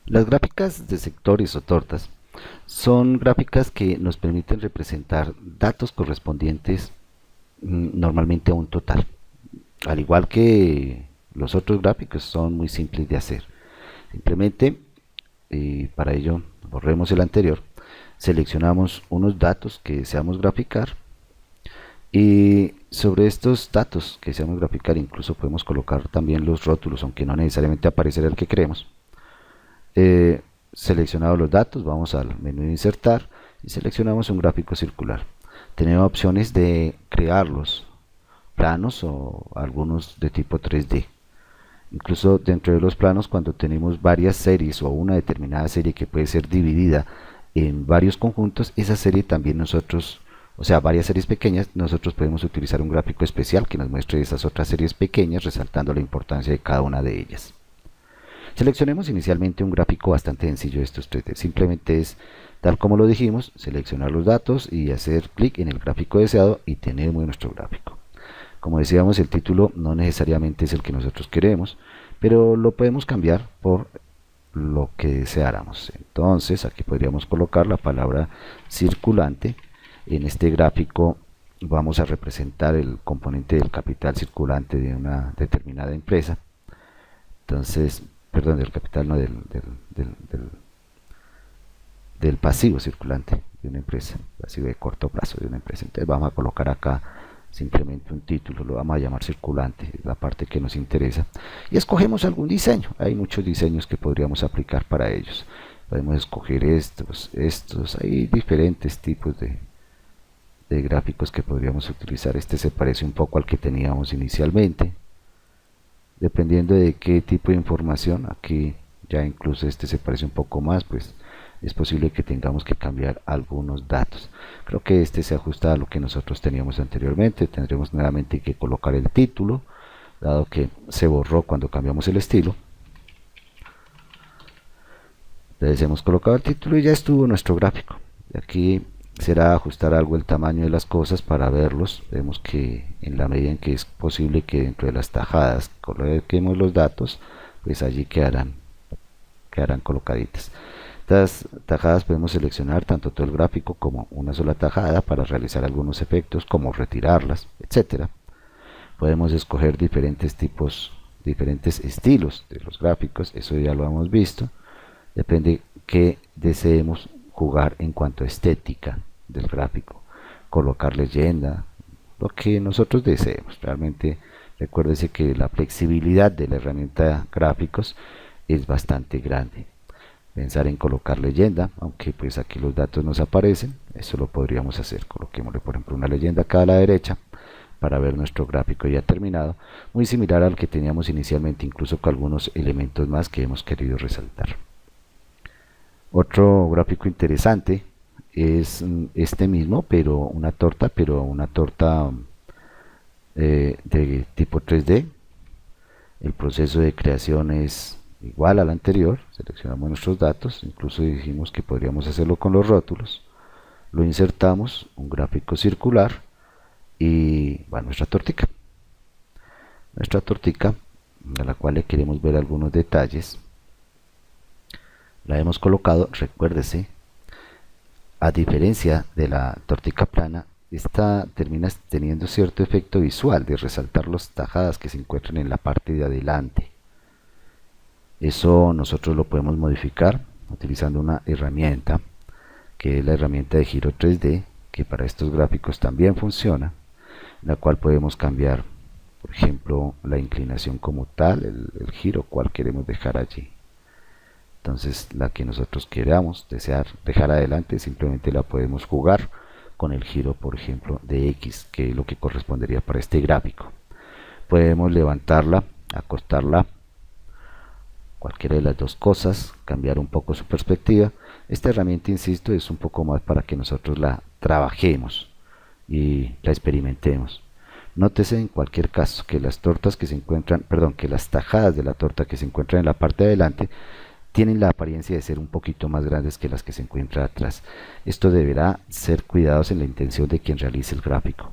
Las gráficas de sectores o tortas son gráficas que nos permiten representar datos correspondientes normalmente a un total. Al igual que los otros gráficos son muy simples de hacer. Simplemente para ello borremos el anterior, seleccionamos unos datos que deseamos graficar y sobre estos datos que deseamos graficar incluso podemos colocar también los rótulos, aunque no necesariamente aparecerá el que queremos. Eh, Seleccionados los datos, vamos al menú de insertar y seleccionamos un gráfico circular. Tenemos opciones de crearlos planos o algunos de tipo 3D. Incluso dentro de los planos, cuando tenemos varias series o una determinada serie que puede ser dividida en varios conjuntos, esa serie también nosotros, o sea, varias series pequeñas, nosotros podemos utilizar un gráfico especial que nos muestre esas otras series pequeñas, resaltando la importancia de cada una de ellas. Seleccionemos inicialmente un gráfico bastante sencillo de estos 3D. Simplemente es, tal como lo dijimos, seleccionar los datos y hacer clic en el gráfico deseado y tenemos nuestro gráfico. Como decíamos, el título no necesariamente es el que nosotros queremos, pero lo podemos cambiar por lo que deseáramos. Entonces, aquí podríamos colocar la palabra circulante. En este gráfico vamos a representar el componente del capital circulante de una determinada empresa. Entonces, perdón, del capital, no del pasivo circulante de una empresa, pasivo de corto plazo de una empresa. Entonces vamos a colocar acá simplemente un título, lo vamos a llamar circulante, es la parte que nos interesa, y escogemos algún diseño. Hay muchos diseños que podríamos aplicar para ellos. Podemos escoger estos, hay diferentes tipos de gráficos que podríamos utilizar. Este se parece un poco al que teníamos inicialmente, dependiendo de qué tipo de información. Aquí ya incluso este se parece un poco más, pues es posible que tengamos que cambiar algunos datos. Creo que este se ajusta a lo que nosotros teníamos anteriormente. Tendremos nuevamente que colocar el título, dado que se borró cuando cambiamos el estilo. Entonces hemos colocado el título y ya estuvo nuestro gráfico. Y aquí será ajustar algo el tamaño de las cosas para verlos. Vemos que en la medida en que es posible que dentro de las tajadas coloquemos los datos, pues allí quedarán colocaditas. Estas tajadas podemos seleccionar tanto todo el gráfico como una sola tajada para realizar algunos efectos, como retirarlas, etcétera. Podemos escoger diferentes tipos, diferentes estilos de los gráficos, eso ya lo hemos visto. Depende que deseemos jugar en cuanto a estética del gráfico, colocar leyenda, lo que nosotros deseemos. Realmente recuérdese que la flexibilidad de la herramienta gráficos es bastante grande. Pensar en colocar leyenda, aunque pues aquí los datos nos aparecen, eso lo podríamos hacer. Coloquémosle por ejemplo una leyenda acá a la derecha para ver nuestro gráfico ya terminado, muy similar al que teníamos inicialmente, incluso con algunos elementos más que hemos querido resaltar. Otro gráfico interesante es este mismo, pero una torta de tipo 3D. El proceso de creación es igual al anterior. Seleccionamos nuestros datos, incluso dijimos que podríamos hacerlo con los rótulos. Lo insertamos, un gráfico circular y va nuestra tortica. Nuestra tortica, a la cual le queremos ver algunos detalles. La hemos colocado, recuérdese, a diferencia de la tortica plana, esta termina teniendo cierto efecto visual de resaltar las tajadas que se encuentran en la parte de adelante. Eso nosotros lo podemos modificar utilizando una herramienta que es la herramienta de giro 3D, que para estos gráficos también funciona, en la cual podemos cambiar, por ejemplo, la inclinación como tal, el giro, cual queremos dejar allí. Entonces la que nosotros queramos dejar adelante, simplemente la podemos jugar con el giro, por ejemplo, de X, que es lo que correspondería para este gráfico. Podemos levantarla, acostarla, cualquiera de las dos cosas, cambiar un poco su perspectiva. Esta herramienta, insisto, es un poco más para que nosotros la trabajemos y la experimentemos. Nótese en cualquier caso que las tortas que se encuentran, perdón, que las tajadas de la torta que se encuentran en la parte de adelante tienen la apariencia de ser un poquito más grandes que las que se encuentran atrás. Esto deberá ser cuidados en la intención de quien realice el gráfico,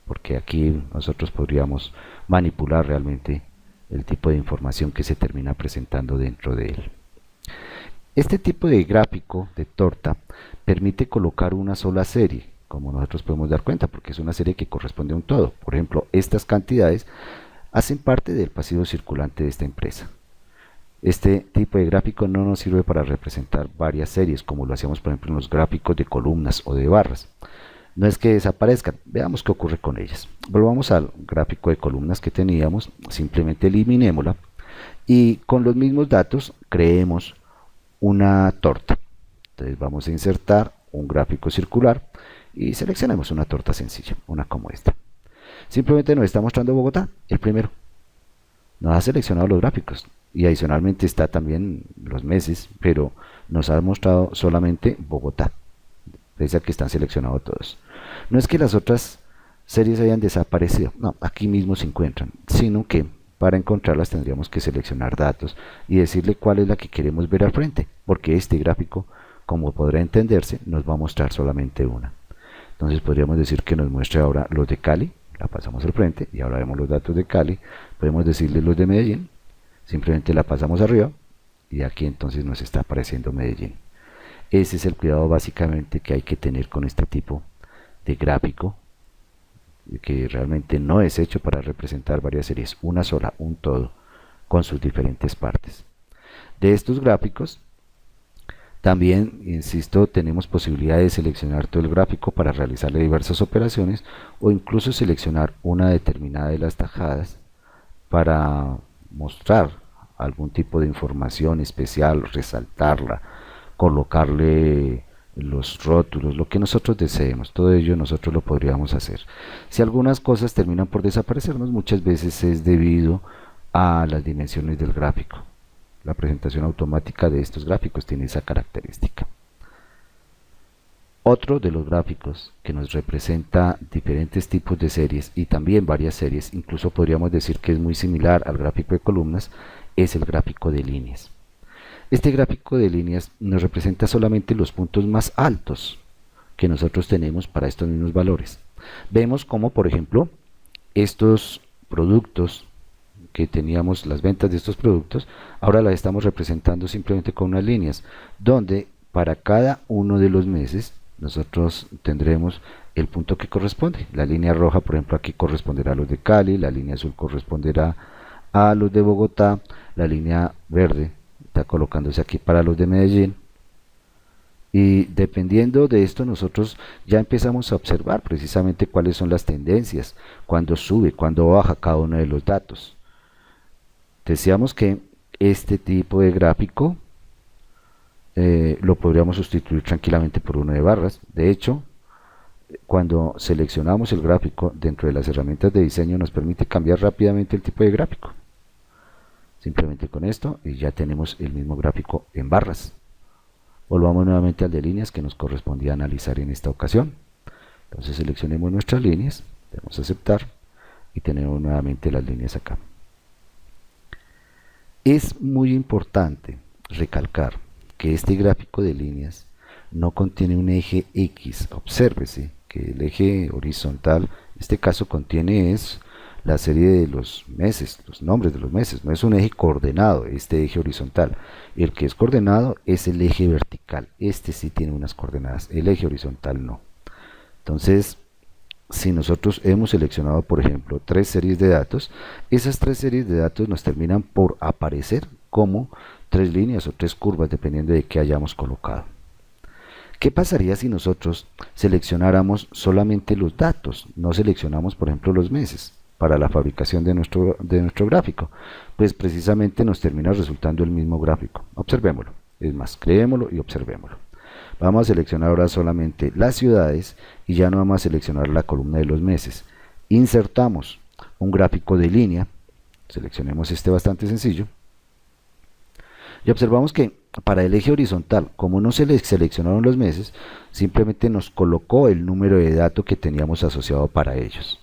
porque aquí nosotros podríamos manipular realmente el tipo de información que se termina presentando dentro de él. Este tipo de gráfico de torta permite colocar una sola serie, como nosotros podemos dar cuenta, porque es una serie que corresponde a un todo. Por ejemplo, estas cantidades hacen parte del pasivo circulante de esta empresa. Este tipo de gráfico no nos sirve para representar varias series, como lo hacíamos por ejemplo en los gráficos de columnas o de barras. No es que desaparezcan, veamos qué ocurre con ellas. Volvamos al gráfico de columnas que teníamos, simplemente eliminémosla y con los mismos datos creemos una torta. Entonces vamos a insertar un gráfico circular y seleccionemos una torta sencilla, una como esta. Simplemente nos está mostrando Bogotá, el primero. Nos ha seleccionado los gráficos y adicionalmente está también los meses, pero nos ha mostrado solamente Bogotá, pese a que están seleccionados todos. No es que las otras series hayan desaparecido, no, aquí mismo se encuentran, sino que para encontrarlas tendríamos que seleccionar datos y decirle cuál es la que queremos ver al frente, porque este gráfico, como podrá entenderse, nos va a mostrar solamente una. Entonces podríamos decir que nos muestre ahora los de Cali, la pasamos al frente y ahora vemos los datos de Cali. Podemos decirle los de Medellín, simplemente la pasamos arriba y aquí entonces nos está apareciendo Medellín. Ese es el cuidado básicamente que hay que tener con este tipo de gráfico, que realmente no es hecho para representar varias series, una sola, un todo, con sus diferentes partes. De estos gráficos, también, insisto, tenemos posibilidad de seleccionar todo el gráfico para realizarle diversas operaciones o incluso seleccionar una determinada de las tajadas para mostrar algún tipo de información especial, resaltarla, colocarle los rótulos, lo que nosotros deseemos. Todo ello nosotros lo podríamos hacer. Si algunas cosas terminan por desaparecernos, muchas veces es debido a las dimensiones del gráfico. La presentación automática de estos gráficos tiene esa característica. Otro de los gráficos que nos representa diferentes tipos de series y también varias series, incluso podríamos decir que es muy similar al gráfico de columnas, es el gráfico de líneas. Este gráfico de líneas nos representa solamente los puntos más altos que nosotros tenemos para estos mismos valores. Vemos como, por ejemplo, estos productos que teníamos, las ventas de estos productos, ahora las estamos representando simplemente con unas líneas, donde para cada uno de los meses nosotros tendremos el punto que corresponde. La línea roja, por ejemplo, aquí corresponderá a los de Cali, la línea azul corresponderá a los de Bogotá, la línea verde está colocándose aquí para los de Medellín, y dependiendo de esto nosotros ya empezamos a observar precisamente cuáles son las tendencias, cuándo sube, cuándo baja cada uno de los datos. Decíamos que este tipo de gráfico lo podríamos sustituir tranquilamente por uno de barras. De hecho, cuando seleccionamos el gráfico dentro de las herramientas de diseño nos permite cambiar rápidamente el tipo de gráfico. Simplemente con esto y ya tenemos el mismo gráfico en barras. Volvamos nuevamente al de líneas que nos correspondía analizar en esta ocasión. Entonces seleccionemos nuestras líneas, damos a aceptar y tenemos nuevamente las líneas acá. Es muy importante recalcar que este gráfico de líneas no contiene un eje X. Obsérvese que el eje horizontal, en este caso contiene es la serie de los meses, los nombres de los meses, no es un eje coordenado, este eje horizontal. El que es coordenado es el eje vertical, este sí tiene unas coordenadas, el eje horizontal no. Entonces, si nosotros hemos seleccionado, por ejemplo, 3 series de datos, esas 3 series de datos nos terminan por aparecer como 3 líneas o 3 curvas, dependiendo de qué hayamos colocado. ¿Qué pasaría si nosotros seleccionáramos solamente los datos? No seleccionamos, por ejemplo, los meses para la fabricación de nuestro gráfico. Pues precisamente nos termina resultando el mismo gráfico. Observémoslo. Es más, creémoslo y observémoslo. Vamos a seleccionar ahora solamente las ciudades y ya no vamos a seleccionar la columna de los meses. Insertamos un gráfico de línea. Seleccionemos este bastante sencillo. Y observamos que para el eje horizontal, como no se le seleccionaron los meses, simplemente nos colocó el número de datos que teníamos asociado para ellos.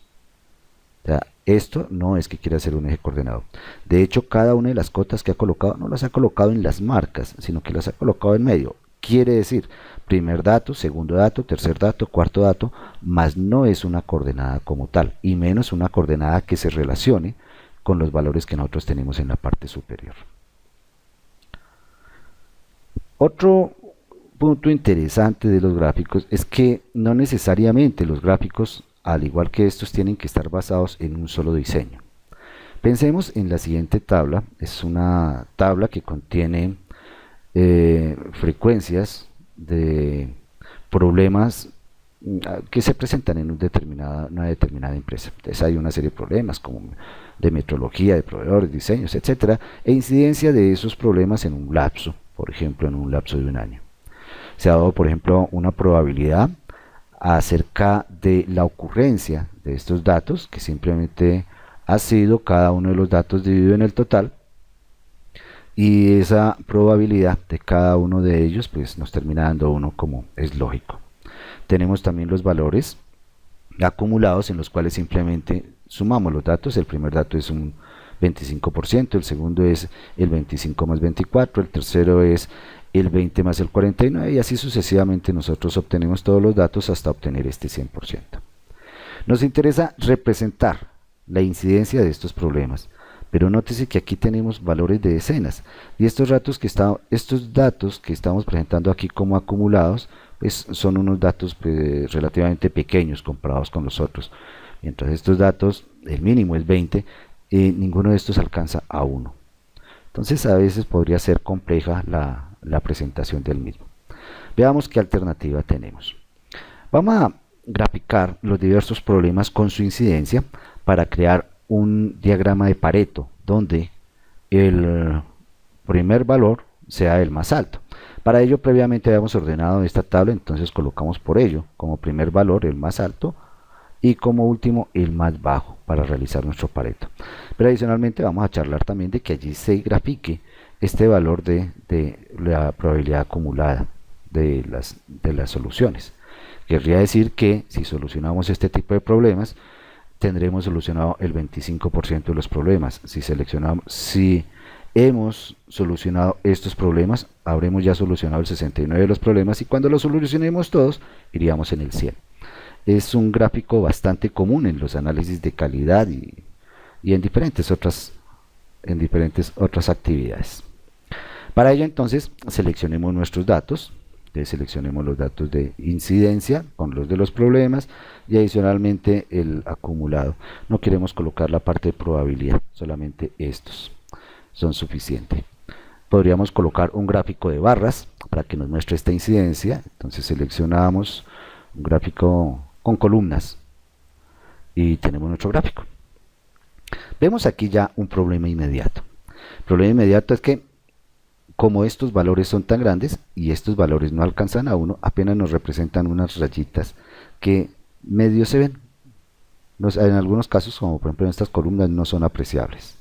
O sea, esto no es que quiera hacer un eje coordenado. De hecho, cada una de las cotas que ha colocado no las ha colocado en las marcas, sino que las ha colocado en medio. Quiere decir, primer dato, segundo dato, tercer dato, cuarto dato, más no es una coordenada como tal, y menos una coordenada que se relacione con los valores que nosotros tenemos en la parte superior. Otro punto interesante de los gráficos es que no necesariamente los gráficos, al igual que estos, tienen que estar basados en un solo diseño. Pensemos en la siguiente tabla. Es una tabla que contiene frecuencias de problemas que se presentan en una determinada empresa. Entonces hay una serie de problemas como de metrología, de proveedores, diseños, etcétera, e incidencia de esos problemas en un lapso, por ejemplo, en un lapso de un año. Se ha dado, por ejemplo, una probabilidad acerca de la ocurrencia de estos datos, que simplemente ha sido cada uno de los datos dividido en el total, y esa probabilidad de cada uno de ellos pues nos termina dando uno, como es lógico. Tenemos también los valores acumulados, en los cuales simplemente sumamos los datos. El primer dato es un 25%, el segundo es el 25 más 24, el tercero es el 20 más el 49, y así sucesivamente nosotros obtenemos todos los datos hasta obtener este 100%. Nos interesa representar la incidencia de estos problemas, pero nótese que aquí tenemos valores de decenas, y estos datos que estamos presentando aquí como acumulados pues son unos datos pues, relativamente pequeños comparados con los otros. Mientras estos datos, el mínimo es 20, ninguno de estos alcanza a 1. Entonces a veces podría ser compleja la presentación del mismo. Veamos qué alternativa tenemos. Vamos a graficar los diversos problemas con su incidencia para crear un diagrama de Pareto, donde el primer valor sea el más alto. Para ello previamente habíamos ordenado esta tabla, entonces colocamos por ello como primer valor el más alto y como último el más bajo para realizar nuestro Pareto. Pero adicionalmente vamos a charlar también de que allí se grafique este valor de la probabilidad acumulada de las soluciones. Querría decir que si solucionamos este tipo de problemas, tendremos solucionado el 25% de los problemas. Si hemos solucionado estos problemas, habremos ya solucionado el 69% de los problemas, y cuando los solucionemos todos, iríamos en el 100%. Es un gráfico bastante común en los análisis de calidad y en diferentes otras actividades. Para ello entonces seleccionemos nuestros datos. Seleccionemos los datos de incidencia con los de los problemas y adicionalmente el acumulado. No queremos colocar la parte de probabilidad, solamente estos son suficientes. Podríamos colocar un gráfico de barras para que nos muestre esta incidencia. Entonces seleccionamos un gráfico con columnas y tenemos nuestro gráfico. Vemos aquí ya un problema inmediato. El problema inmediato es que como estos valores son tan grandes y estos valores no alcanzan a 1, apenas nos representan unas rayitas que medio se ven. En algunos casos, como por ejemplo en estas columnas, no son apreciables.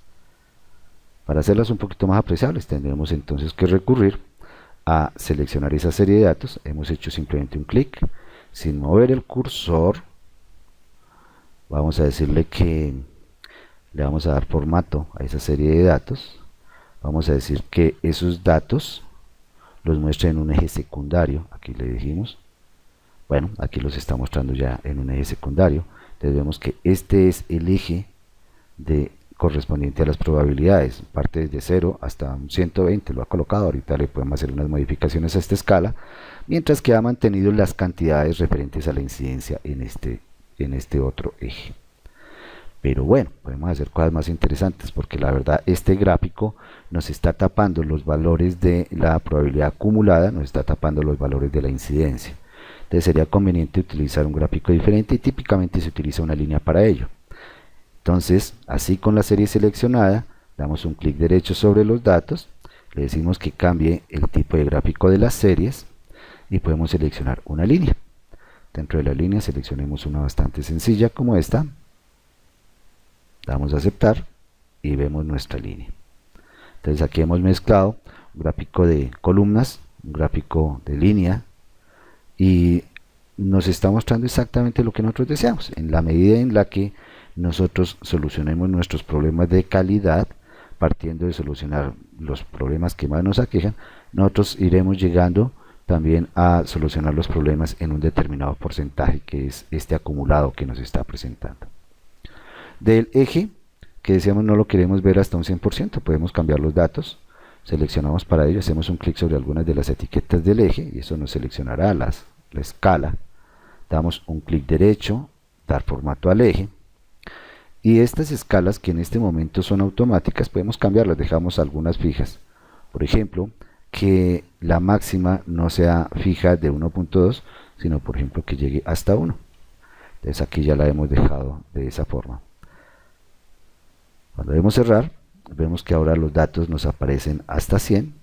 Para hacerlas un poquito más apreciables tendremos entonces que recurrir a seleccionar esa serie de datos. Hemos hecho simplemente un clic sin mover el cursor. Vamos a decirle que le vamos a dar formato a esa serie de datos. Vamos a decir que esos datos los muestra en un eje secundario. Aquí le dijimos, bueno, aquí los está mostrando ya en un eje secundario. Entonces vemos que este es el eje correspondiente a las probabilidades. Parte desde 0 hasta un 120 lo ha colocado. Ahorita le podemos hacer unas modificaciones a esta escala, mientras que ha mantenido las cantidades referentes a la incidencia en este otro eje. Pero bueno, podemos hacer cosas más interesantes, porque la verdad este gráfico nos está tapando los valores de la probabilidad acumulada, nos está tapando los valores de la incidencia. Entonces sería conveniente utilizar un gráfico diferente, y típicamente se utiliza una línea para ello. Entonces, así con la serie seleccionada, damos un clic derecho sobre los datos, le decimos que cambie el tipo de gráfico de las series y podemos seleccionar una línea. Dentro de la línea seleccionemos una bastante sencilla como esta. Damos a aceptar y vemos nuestra línea. Entonces aquí hemos mezclado un gráfico de columnas, un gráfico de línea, y nos está mostrando exactamente lo que nosotros deseamos. En la medida en la que nosotros solucionemos nuestros problemas de calidad, partiendo de solucionar los problemas que más nos aquejan, nosotros iremos llegando también a solucionar los problemas en un determinado porcentaje, que es este acumulado que nos está presentando. Del eje que decíamos no lo queremos ver hasta un 100%, podemos cambiar los datos. Seleccionamos para ello, hacemos un clic sobre algunas de las etiquetas del eje y eso nos seleccionará la escala. Damos un clic derecho, dar formato al eje, y estas escalas que en este momento son automáticas podemos cambiarlas, dejamos algunas fijas. Por ejemplo, que la máxima no sea fija de 1.2, sino por ejemplo que llegue hasta 1. Entonces aquí ya la hemos dejado de esa forma. Cuando debemos cerrar, vemos que ahora los datos nos aparecen hasta 100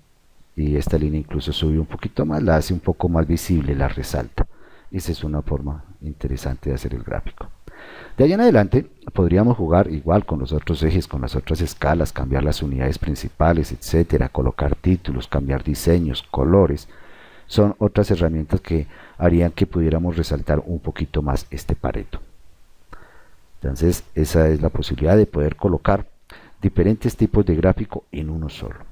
y esta línea incluso sube un poquito más, la hace un poco más visible, la resalta. Esa es una forma interesante de hacer el gráfico. De ahí en adelante podríamos jugar igual con los otros ejes, con las otras escalas, cambiar las unidades principales, etcétera, colocar títulos, cambiar diseños, colores. Son otras herramientas que harían que pudiéramos resaltar un poquito más este Pareto. Entonces esa es la posibilidad de poder colocar diferentes tipos de gráfico en uno solo.